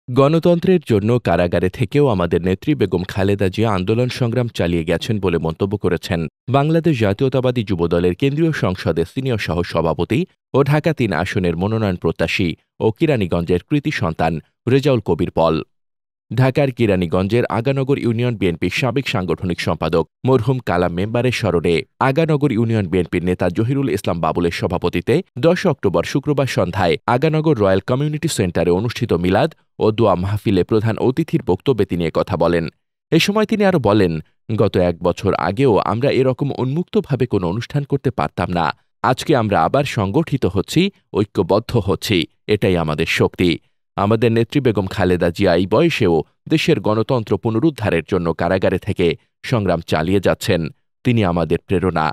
গণতন্ত্রের জন্য কারাগারে থেকেও আমাদের নেত্রী বেগম খালেদা জিয়া আন্দোলন সংগ্রাম চালিয়ে গেছেন বলে মন্তব্য করেছেন বাংলাদেশ জাতীয়তাবাদী যুবদলের কেন্দ্রীয় সংসদের সিনিয়র সহসভাপতি ও ঢাকা-৩ আসনের মনোনয়ন প্রত্যাশী ও কেরানীগঞ্জের কৃতি সন্তান রেজাউল কবির পল। ঢাকার কেরানীগঞ্জের আগানগর ইউনিয়ন বিএনপির সাবেক সাংগঠনিক সম্পাদক মরহুম কালাম মেম্বারের স্মরণে আগানগর ইউনিয়ন বিএনপির নেতা জহিরুল ইসলাম বাবুলের সভাপতিত্বে ১০ অক্টোবর শুক্রবার সন্ধ্যায় আগানগর রয়্যাল কমিউনিটি সেন্টারে অনুষ্ঠিত মিলাদ ও দোয়া মাহফিলে প্রধান অতিথির বক্তব্যে তিনি কথা বলেন। এ সময় তিনি আরও বলেন, গত ১ বছর আগেও আমরা এরকম উন্মুক্তভাবে কোনো অনুষ্ঠান করতে পারতাম না। আজকে আমরা আবার সংগঠিত হচ্ছি, ঐক্যবদ্ধ হচ্ছি, এটাই আমাদের শক্তি। আমাদের নেত্রী বেগম খালেদা জিয়া এই বয়সেও দেশের গণতন্ত্র পুনরুদ্ধারের জন্য কারাগারে থেকে সংগ্রাম চালিয়ে যাচ্ছেন। তিনি আমাদের প্রেরণা।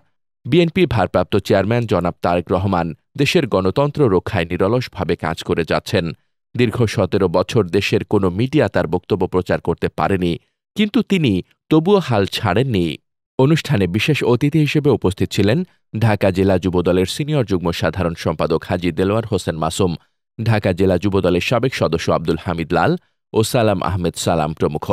বিএনপির ভারপ্রাপ্ত চেয়ারম্যান জনাব তারেক রহমান দেশের গণতন্ত্র রক্ষায় নিরলসভাবে কাজ করে যাচ্ছেন। দীর্ঘ ১৭ বছর দেশের কোনো মিডিয়া তার বক্তব্য প্রচার করতে পারেনি, কিন্তু তিনি তবুও হাল ছাড়েননি। অনুষ্ঠানে বিশেষ অতিথি হিসেবে উপস্থিত ছিলেন ঢাকা জেলা যুবদলের সিনিয়র যুগ্ম সাধারণ সম্পাদক হাজী দেলোয়ার হোসেন মাসুম, ঢাকা জেলা যুবদলের সাবেক সদস্য আব্দুল হামিদ লাল ও সালাম আহমেদ সালাম প্রমুখ।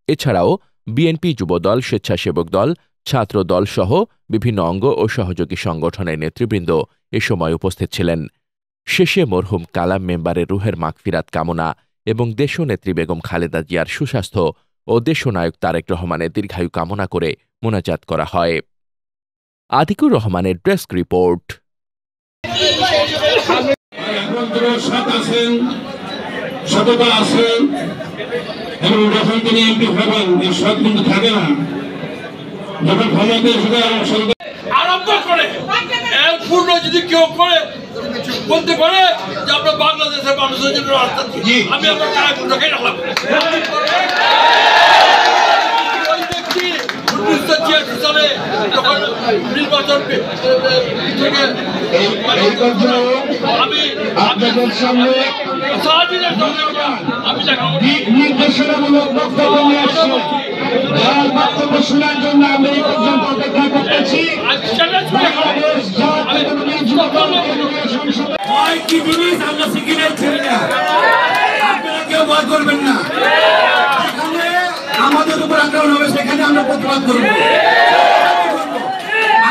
এছাড়াও বিএনপি যুবদল, স্বেচ্ছাসেবক দল, ছাত্র দল সহ বিভিন্ন অঙ্গ ও সহযোগী সংগঠনের নেতৃবৃন্দ এ সময় উপস্থিত ছিলেন। শেষে মরহুম কালাম মেম্বারের রুহের মাগফিরাত কামনা এবং দেশনেত্রী বেগম খালেদা জিয়ার সুস্বাস্থ্য ও দেশনায়ক তারেক রহমানের দীর্ঘায়ু কামনা করে মোনাজাত করা হয়। আতিকুর রহমানের ডেস্ক রিপোর্ট। সততা আছে এবং যখন তিনি এমপি হবেন এই সৎ কিন্তু থাকে না। যখন ক্ষমতা আরম্ভ করে এর পূর্ণ যদি কেউ করে বলতে পারে যে আমরা বাংলাদেশের মানুষের জন্য রাস্তা আমি আমার কারাগার ঢুকে রাখলাম। ওই ব্যক্তি ১৯৮৬ সালে যখন নির্বাচন থেকে আমি আপনাদের সামনে নির্দেশনামূলক বক্তব্য নিয়ে আসছি। যার বক্তব্য শোনার জন্য আমরা এই পর্যন্ত অপেক্ষা করতেছি। কয়েকটি জিনিস আমরা সিকিউরিটি ছেড়ে না, আপনারা কেউ ভয় করবেন না। যেখানে আমাদের উপর আক্রমণ হবে সেখানে আমরা প্রতিবাদ করব।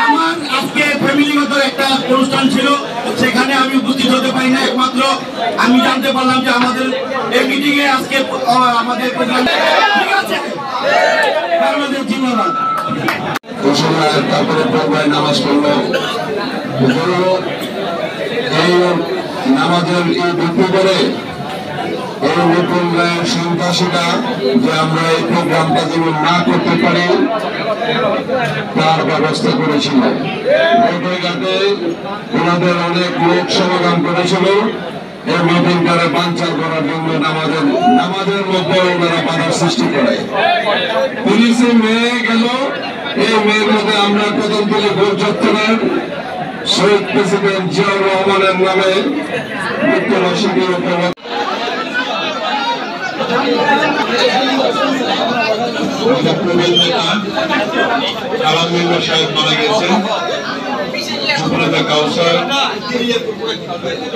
আমার আজকে ফ্যামিলিগত একটা অনুষ্ঠান ছিল, সেখানে আমি উপস্থিত হতে পারি না। একমাত্র আমি জানতে পারলাম যে আমাদের এই মিটিং এ আজকে আমাদের প্রোগ্রাম ঠিক আছে। আমাদের ধন্যবাদ। তারপরে পর্যায়ে নামাজ পড়লো। এই নামাজের এই বিক্রি করে এই নতুন সন্ত্রাসীরা যে আমরা এই প্রোগ্রামটা যেমন না করতে পারি তার ব্যবস্থা করেছিল। ঘাটে ওনাদের অনেক লোক সমাগম করেছিল এই মিটিংটারে বানচাল করার জন্য নামাজের মধ্যে ওনারা বাধার সৃষ্টি করে। পুলিশে মেয়ে গেল, এই মেয়ের মধ্যে আমরা কদমতলী গোল চত্বরের শহীদ প্রেসিডেন্ট জিয়াউর রহমানের নামে মৃত্যুবার্ষিকী উপলক্ষে কালাম মেম্বার সাহেব মারা গেছেন।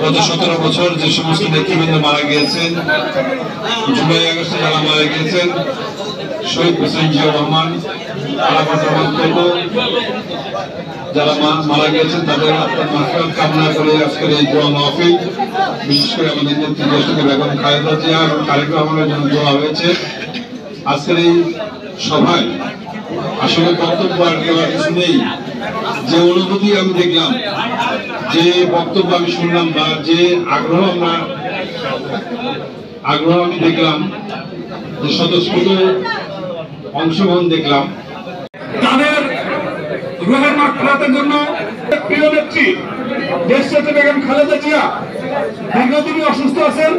গত ১৭ বছর যে সমস্ত নেতৃবৃন্দ মারা গিয়েছেন, জুলাই আগস্টে যারা মারা গিয়েছেন, শহীদ প্রেসিডেন্ট জিয়াউর রহমান, যারা মারা গিয়েছেন তাদের আত্মার মাগফিরাত কামনা করে আজকের এই দোয়া মাহফিল, বিশেষ করে আমাদের নেত্রী দেশকে বেগম খালেদা জিয়া এবং তারেক রহমানের জন্য দোয়া হয়েছে। আজকের এই সভায় আসলে বক্তব্য আর দেওয়ার কিছু নেই। যে অনুভূতি আমি দেখলাম, যে বক্তব্য আমি শুনলাম বা যে আগ্রহ আমি দেখলাম, যে স্বতঃস্ফূর্ত অংশগ্রহণ দেখলাম, তাদের রুহের মাগফিরাতের জন্য প্রিয় নেত্রী দেশনেত্রী বেগম খালেদা জিয়া দীর্ঘদিনই অসুস্থ আছেন।